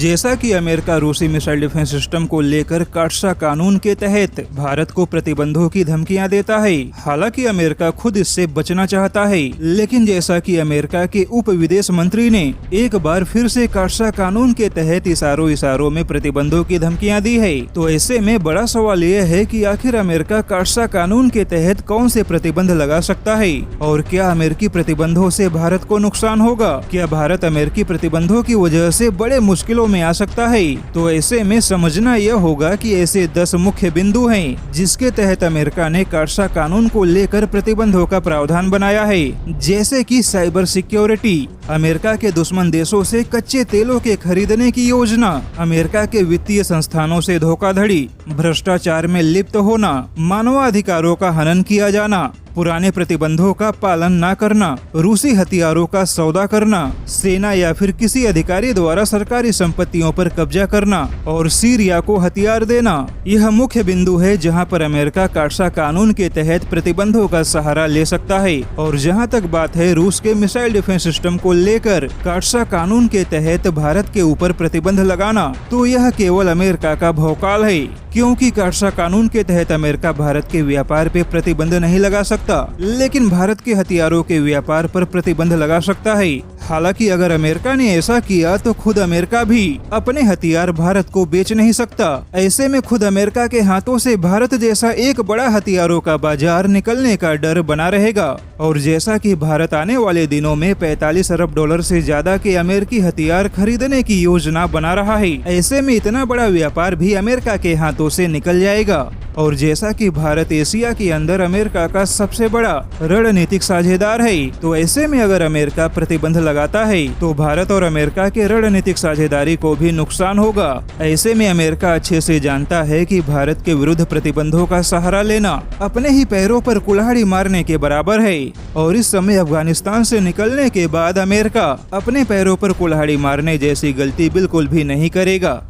जैसा कि अमेरिका रूसी मिसाइल डिफेंस सिस्टम को लेकर काटसा कानून के तहत भारत को प्रतिबंधों की धमकियां देता है। हालांकि अमेरिका खुद इससे बचना चाहता है, लेकिन जैसा कि अमेरिका के उप विदेश मंत्री ने एक बार फिर से काटसा कानून के तहत इशारों में प्रतिबंधों की धमकियां दी है, तो ऐसे में बड़ा सवाल यह है कि आखिर अमेरिका काटसा कानून के तहत कौन से प्रतिबंध लगा सकता है और क्या अमेरिकी प्रतिबंधों से भारत को नुकसान होगा? क्या भारत अमेरिकी प्रतिबंधों की वजह से बड़े मुश्किलों में आ सकता है? तो ऐसे में समझना यह होगा कि ऐसे 10 मुख्य बिंदु हैं जिसके तहत अमेरिका ने काटसा कानून को लेकर प्रतिबंधों का प्रावधान बनाया है, जैसे कि साइबर सिक्योरिटी, अमेरिका के दुश्मन देशों से कच्चे तेलों के खरीदने की योजना, अमेरिका के वित्तीय संस्थानों से धोखाधड़ी, भ्रष्टाचार में लिप्त होना, मानवाधिकारों का हनन किया जाना, पुराने प्रतिबंधों का पालन न करना, रूसी हथियारों का सौदा करना, सेना या फिर किसी अधिकारी द्वारा सरकारी संपत्तियों पर कब्जा करना और सीरिया को हथियार देना। यह मुख्य बिंदु है जहां पर अमेरिका काटसा कानून के तहत प्रतिबंधों का सहारा ले सकता है। और जहां तक बात है रूस के मिसाइल डिफेंस सिस्टम को लेकर काटसा कानून के तहत भारत के ऊपर प्रतिबंध लगाना, तो यह केवल अमेरिका का भौकाल है, क्योंकि काटसा कानून के तहत अमेरिका भारत के व्यापार पे प्रतिबंध नहीं लगा सकता, लेकिन भारत के हथियारों के व्यापार पर प्रतिबंध लगा सकता है। हालांकि अगर अमेरिका ने ऐसा किया तो खुद अमेरिका भी अपने हथियार भारत को बेच नहीं सकता। ऐसे में खुद अमेरिका के हाथों से भारत जैसा एक बड़ा हथियारों का बाजार निकलने का डर बना रहेगा। और जैसा कि भारत आने वाले दिनों में 45 अरब डॉलर से ज्यादा के अमेरिकी हथियार खरीदने की योजना बना रहा है, ऐसे में इतना बड़ा व्यापार भी अमेरिका के हाथों से निकल जाएगा। और जैसा कि भारत एशिया के अंदर अमेरिका का सबसे बड़ा रणनीतिक साझेदार है, तो ऐसे में अगर अमेरिका प्रतिबंध लगाता है तो भारत और अमेरिका के रणनीतिक साझेदारी को भी नुकसान होगा। ऐसे में अमेरिका अच्छे से जानता है कि भारत के विरुद्ध प्रतिबंधों का सहारा लेना अपने ही पैरों पर कुल्हाड़ी मारने के बराबर है। और इस समय अफगानिस्तान से निकलने के बाद अमेरिका अपने पैरों पर कुल्हाड़ी मारने जैसी गलती बिल्कुल भी नहीं करेगा।